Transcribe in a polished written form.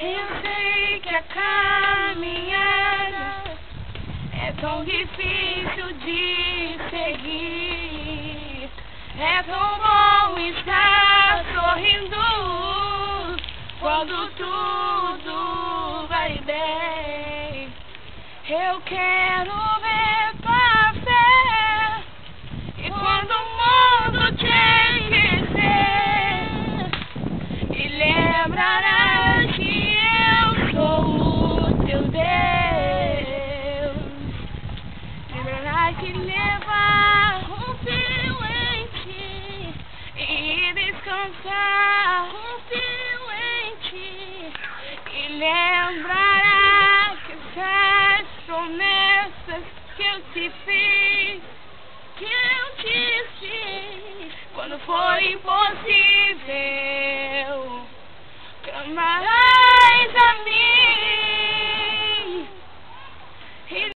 Eu sei que a caminhada é tão difícil de seguir. É tão bom estar sorrindo quando tudo vai bem. Eu quero ver tua fé e quando o mundo te esquecer, e lembrarás que eu sou o teu Deus. Lembrarás que levar confio em ti e descansar confio em ti, e lembrarás que essas promessas que eu te fiz, quando for impossível, clamarás.